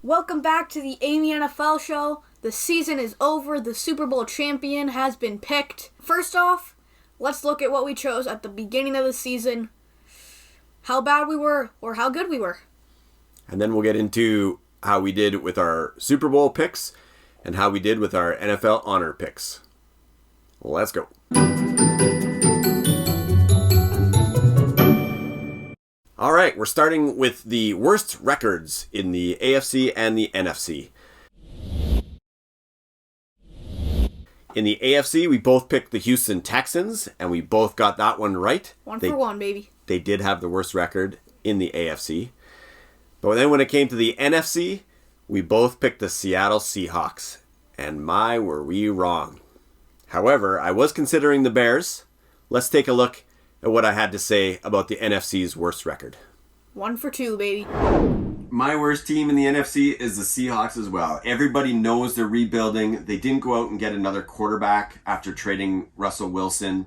Welcome back to the Amy NFL show. The season is over. The Super Bowl champion has been picked. First off, let's look at what we chose at the beginning of the season. How bad we were or how good we were. And then we'll get into how we did with our Super Bowl picks and how we did with our NFL honor picks. Let's go. All right, we're starting with the worst records in the AFC and the NFC. In the AFC, we both picked the Houston Texans, and we both got that one right. One for one, baby. They did have the worst record in the AFC. But then when it came to the NFC, we both picked the Seattle Seahawks. And my, were we wrong. However, I was considering the Bears. Let's take a look at what I had to say about the NFC's worst record. 1 for 2, baby. My worst team in the NFC is the Seahawks as well. Everybody knows they're rebuilding. They didn't go out and get another quarterback after trading Russell Wilson.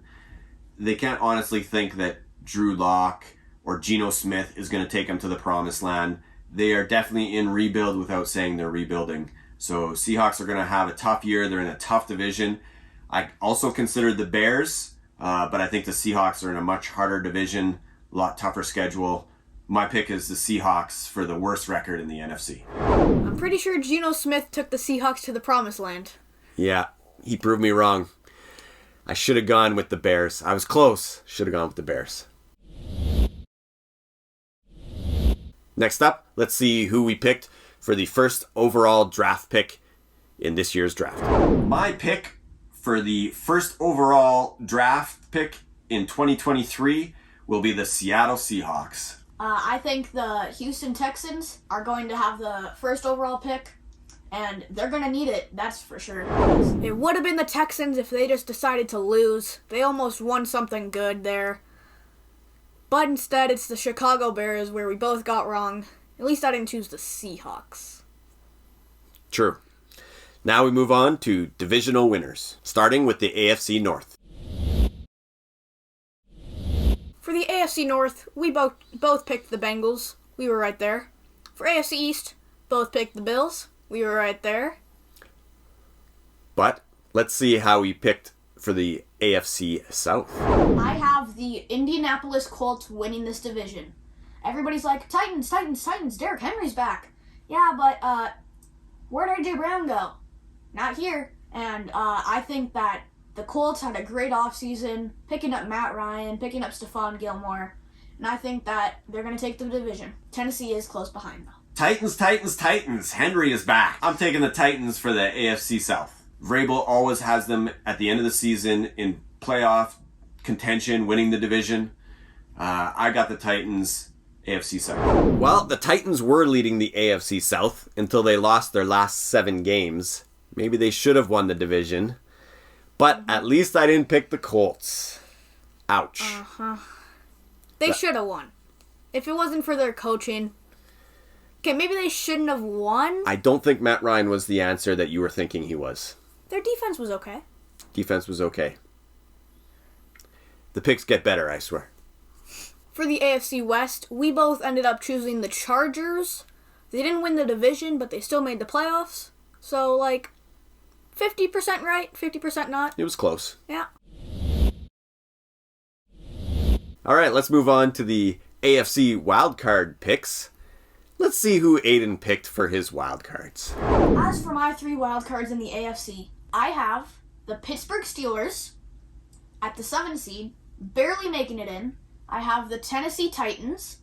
They can't honestly think that Drew Lock or Geno Smith is going to take them to the promised land. They are definitely in rebuild without saying they're rebuilding. So Seahawks are going to have a tough year. They're in a tough division. I also considered the Bears, but I think the Seahawks are in a much harder division, a lot tougher schedule. My pick is the Seahawks for the worst record in the NFC. I'm pretty sure Geno Smith took the Seahawks to the promised land. Yeah, he proved me wrong. I should have gone with the Bears. I was close. Should have gone with the Bears. Next up, let's see who we picked for the first overall draft pick in this year's draft. My pick for the first overall draft pick in 2023 will be the Seattle Seahawks. I think the Houston Texans are going to have the first overall pick, and they're going to need it, that's for sure. It would have been the Texans if they just decided to lose. They almost won something good there. But instead, it's the Chicago Bears where we both got wrong. At least I didn't choose the Seahawks. True. Now we move on to divisional winners, starting with the AFC North. For the AFC North, we both picked the Bengals. We were right there. For AFC East, both picked the Bills. We were right there. But let's see how we picked for the AFC South. I have the Indianapolis Colts winning this division. Everybody's like, Titans, Derrick Henry's back. Yeah, but where'd AJ Brown go? Not here. And I think that the Colts had a great offseason, picking up Matt Ryan, picking up Stephon Gilmore, and I think that they're going to take the division. Tennessee is close behind, though. Titans. Henry is back. I'm taking the Titans for the AFC South. Vrabel always has them at the end of the season in playoff contention, winning the division. I got the Titans, AFC South. Well, the Titans were leading the AFC South until they lost their last 7 games. Maybe they should have won the division. But at least I didn't pick the Colts. Ouch. They should have won. If it wasn't for their coaching. Okay, maybe they shouldn't have won. I don't think Matt Ryan was the answer that you were thinking he was. Their defense was okay. Defense was okay. The picks get better, I swear. For the AFC West, we both ended up choosing the Chargers. They didn't win the division, but they still made the playoffs. So, 50% right, 50% not. It was close. Yeah. All right, let's move on to the AFC Wildcard picks. Let's see who Aiden picked for his Wildcards. As for my 3 Wildcards in the AFC, I have the Pittsburgh Steelers at the 7th seed, barely making it in. I have the Tennessee Titans,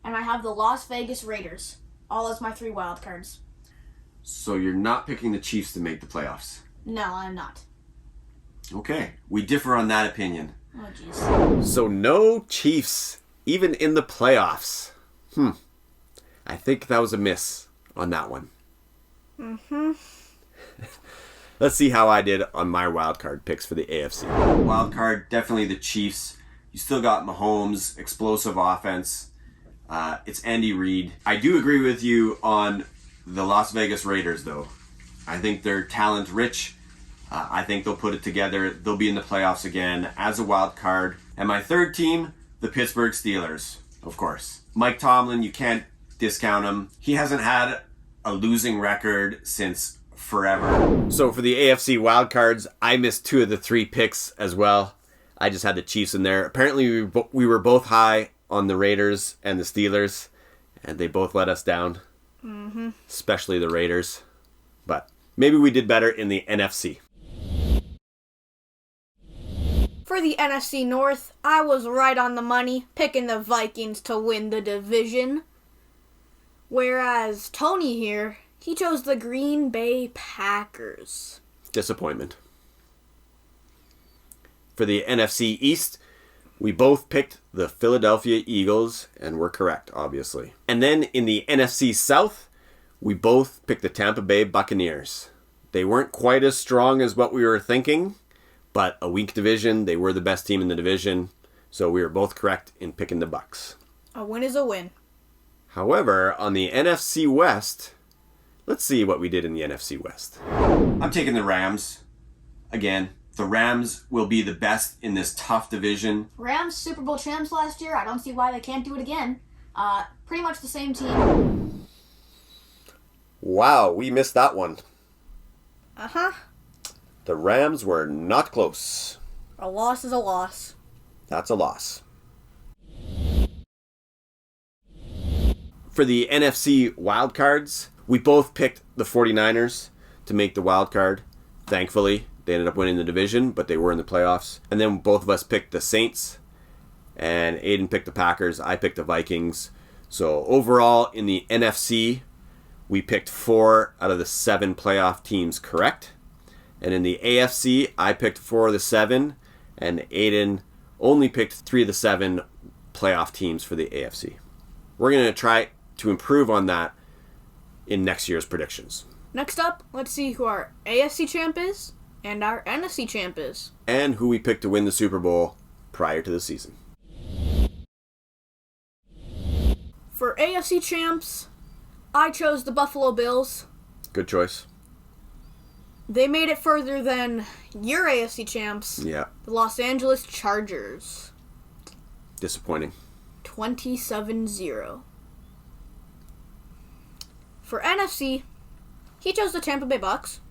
and I have the Las Vegas Raiders, all as my 3 Wildcards. So you're not picking the Chiefs to make the playoffs? No, I'm not. Okay, we differ on that opinion. Oh, jeez. So no Chiefs, even in the playoffs. I think that was a miss on that one. Let's see how I did on my wildcard picks for the AFC. Wildcard, definitely the Chiefs. You still got Mahomes, explosive offense. It's Andy Reid. I do agree with you on the Las Vegas Raiders, though. I think they're talent rich. I think they'll put it together. They'll be in the playoffs again as a wild card. And my third team, the Pittsburgh Steelers, of course. Mike Tomlin, you can't discount him. He hasn't had a losing record since forever. So for the AFC Wildcards, I missed 2 of the 3 picks as well. I just had the Chiefs in there. Apparently we were both high on the Raiders and the Steelers, and they both let us down. Mm-hmm. Especially the Raiders. But maybe we did better in the NFC. For the NFC North, I was right on the money, picking the Vikings to win the division. Whereas Tony here, he chose the Green Bay Packers. Disappointment. For the NFC East, we both picked the Philadelphia Eagles, and we're correct, obviously. And then in the NFC South, we both picked the Tampa Bay Buccaneers. They weren't quite as strong as what we were thinking, but a weak division, they were the best team in the division, so we were both correct in picking the Bucs. A win is a win. However, on the NFC West, let's see what we did in the NFC West. I'm taking the Rams. Again, the Rams will be the best in this tough division. Rams Super Bowl champs last year. I don't see why they can't do it again. Pretty much the same team. Wow, we missed that one. Uh-huh. The Rams were not close. A loss is a loss. That's a loss. For the NFC Wildcards, we both picked the 49ers to make the wild card. Thankfully, they ended up winning the division, but they were in the playoffs. And then both of us picked the Saints, and Aiden picked the Packers. I picked the Vikings. So overall, in the NFC, we picked 4 out of the 7 playoff teams correct. And in the AFC, I picked 4 of the 7, and Aiden only picked 3 of the 7 playoff teams for the AFC. We're going to try to improve on that in next year's predictions. Next up, let's see who our AFC champ is and our NFC champ is. And who we picked to win the Super Bowl prior to the season. For AFC champs, I chose the Buffalo Bills. Good choice. They made it further than your AFC champs. Yeah. The Los Angeles Chargers. Disappointing. 27-0. For NFC, he chose the Tampa Bay Bucks.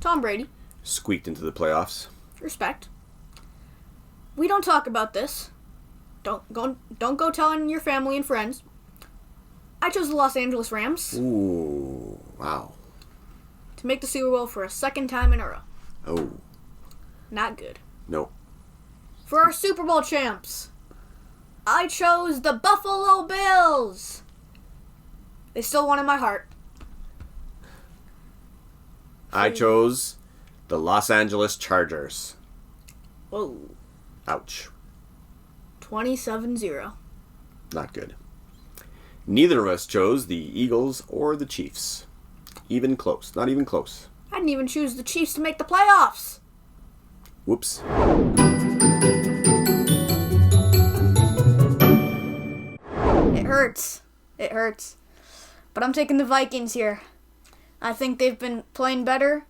Tom Brady. Squeaked into the playoffs. Respect. We don't talk about this. Don't go telling your family and friends. I chose the Los Angeles Rams. Ooh, wow. To make the Super Bowl for a second time in a row. Oh. Not good. No. For our Super Bowl champs, I chose the Buffalo Bills. They still won in my heart. I chose the Los Angeles Chargers. Whoa. Ouch. 27-0. Not good. Neither of us chose the Eagles or the Chiefs. Even close. Not even close. I didn't even choose the Chiefs to make the playoffs. Whoops. It hurts. It hurts. But I'm taking the Vikings here. I think they've been playing better.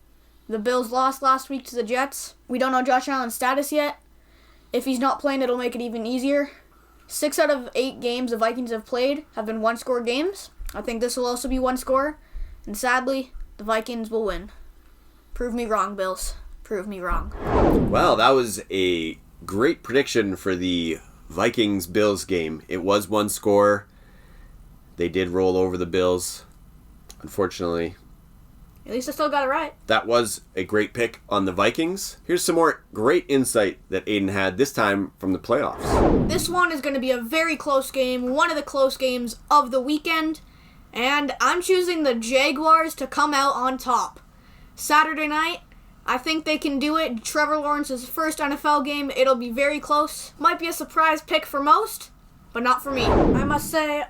The Bills lost last week to the Jets. We don't know Josh Allen's status yet. If he's not playing, it'll make it even easier. 6 out of 8 games the Vikings have played have been one-score games. I think this will also be one score. And sadly, the Vikings will win. Prove me wrong, Bills. Prove me wrong. Well, that was a great prediction for the Vikings-Bills game. It was one score. They did roll over the Bills. Unfortunately, At least I still got it right. that was a great pick on the Vikings. Here's some more great insight that Aiden had, this time from the playoffs. This one is going to be a very close game, one of the close games of the weekend, and I'm choosing the Jaguars to come out on top. Saturday night, I think they can do it. Trevor Lawrence's first NFL game, it'll be very close. Might be a surprise pick for most, but not for me. I must say,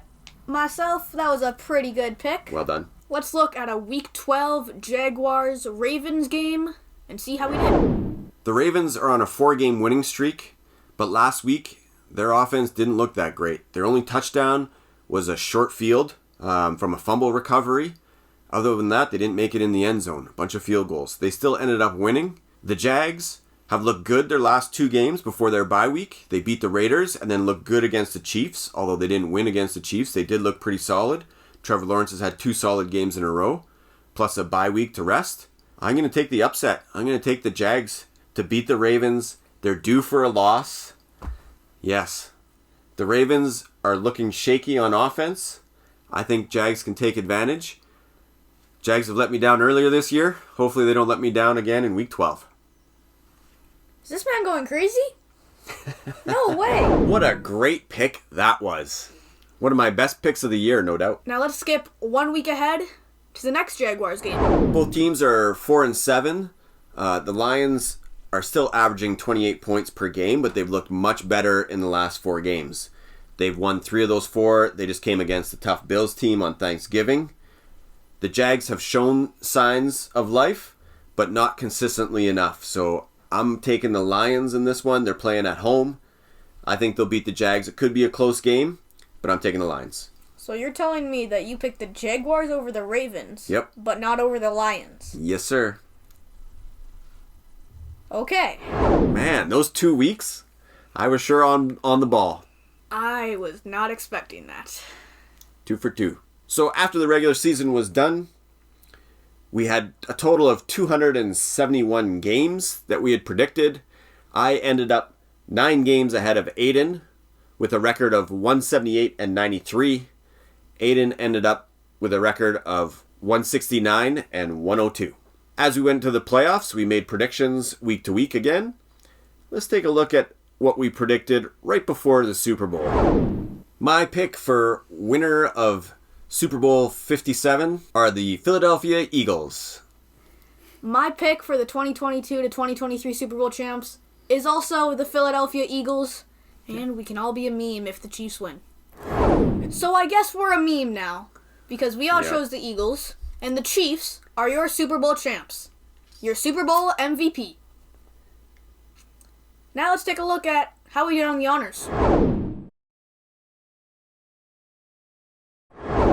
myself, that was a pretty good pick. Well done. Let's look at a Week 12 Jaguars-Ravens game and see how we did. The Ravens are on a 4-game winning streak, but last week, their offense didn't look that great. Their only touchdown was a short field from a fumble recovery. Other than that, they didn't make it in the end zone. A bunch of field goals. They still ended up winning. The Jags have looked good their last 2 games before their bye week. They beat the Raiders and then looked good against the Chiefs. Although they didn't win against the Chiefs, they did look pretty solid. Trevor Lawrence has had 2 solid games in a row, plus a bye week to rest. I'm going to take the upset. I'm going to take the Jags to beat the Ravens. They're due for a loss. Yes. The Ravens are looking shaky on offense. I think Jags can take advantage. Jags have let me down earlier this year. Hopefully they don't let me down again in week 12. Is this man going crazy? No way. What a great pick that was. One of my best picks of the year, no doubt. Now let's skip 1 week ahead to the next Jaguars game. Both teams are 4-7. The Lions are still averaging 28 points per game, but they've looked much better in the last 4 games. They've won 3 of those 4. They just came against the tough Bills team on Thanksgiving. The Jags have shown signs of life, but not consistently enough. So I'm taking the Lions in this one. They're playing at home. I think they'll beat the Jags. It could be a close game, but I'm taking the Lions. So you're telling me that you picked the Jaguars over the Ravens? Yep. But not over the Lions? Yes, sir. Okay. Man, those 2 weeks, I was sure on the ball. I was not expecting that. 2 for 2. So after the regular season was done, we had a total of 271 games that we had predicted. I ended up 9 games ahead of Aiden with a record of 178 and 93. Aiden ended up with a record of 169 and 102. As we went to the playoffs, we made predictions week to week again. Let's take a look at what we predicted right before the Super Bowl. My pick for winner of Super Bowl 57 are the Philadelphia Eagles. My pick for the 2022 to 2023 Super Bowl champs is also the Philadelphia Eagles, and we can all be a meme if the Chiefs win. So I guess we're a meme now, because we all chose the Eagles, and the Chiefs are your Super Bowl champs. Your Super Bowl MVP. Now let's take a look at how we did on the honors.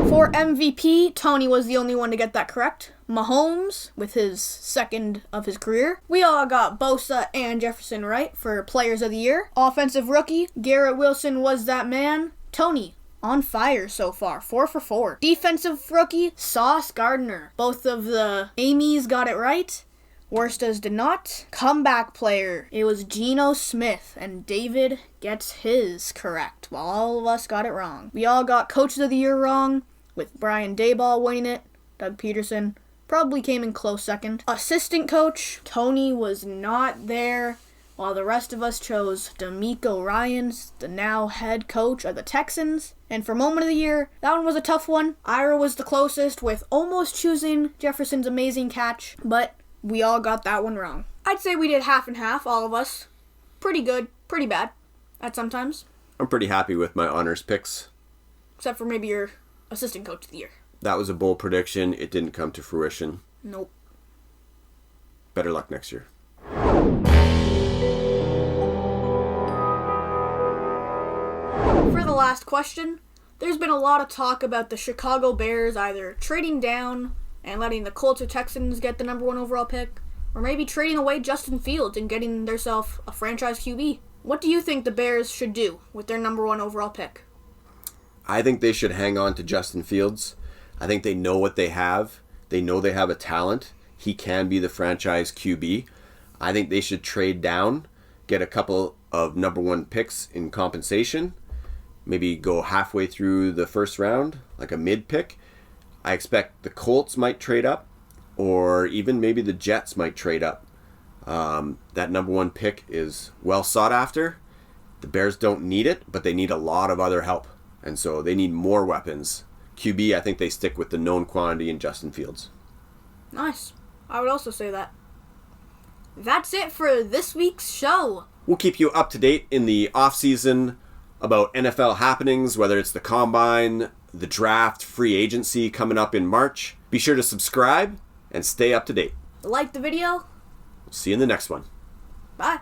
For MVP, Tony was the only one to get that correct. Mahomes, with his second of his career. We all got Bosa and Jefferson right for Players of the Year. Offensive Rookie, Garrett Wilson was that man. Tony, on fire so far, 4 for 4. Defensive Rookie, Sauce Gardner. Both of the Amy's got it right. Worstas did not. Comeback player, it was Geno Smith, and David gets his correct, while all of us got it wrong. We all got Coaches of the Year wrong, with Brian Daboll winning it. Doug Peterson probably came in close second. Assistant coach, Tony was not there, while the rest of us chose DeMeco Ryans, the now head coach of the Texans. And for Moment of the Year, that one was a tough one. Ira was the closest, with almost choosing Jefferson's amazing catch, but we all got that one wrong. I'd say we did half and half, all of us. Pretty good, pretty bad, at sometimes. I'm pretty happy with my honors picks. Except for maybe your assistant coach of the year. That was a bold prediction. It didn't come to fruition. Nope. Better luck next year. For the last question, there's been a lot of talk about the Chicago Bears either trading down and letting the Colts or Texans get the number 1 overall pick, or maybe trading away Justin Fields and getting themselves a franchise QB. What do you think the Bears should do with their number 1 overall pick? I think they should hang on to Justin Fields. I think they know what they have. They know they have a talent. He can be the franchise QB. I think they should trade down, get a couple of number 1 picks in compensation, maybe go halfway through the first round, like a mid pick. I expect the Colts might trade up, or even maybe the Jets might trade up. That number 1 pick is well sought after. The Bears don't need it, but they need a lot of other help. And so they need more weapons. QB, I think they stick with the known quantity in Justin Fields. Nice. I would also say that. That's it for this week's show. We'll keep you up to date in the off-season about NFL happenings, whether it's the Combine, the draft, free agency coming up in March. Be sure to subscribe and stay up to date. Like the video. See you in the next one. Bye.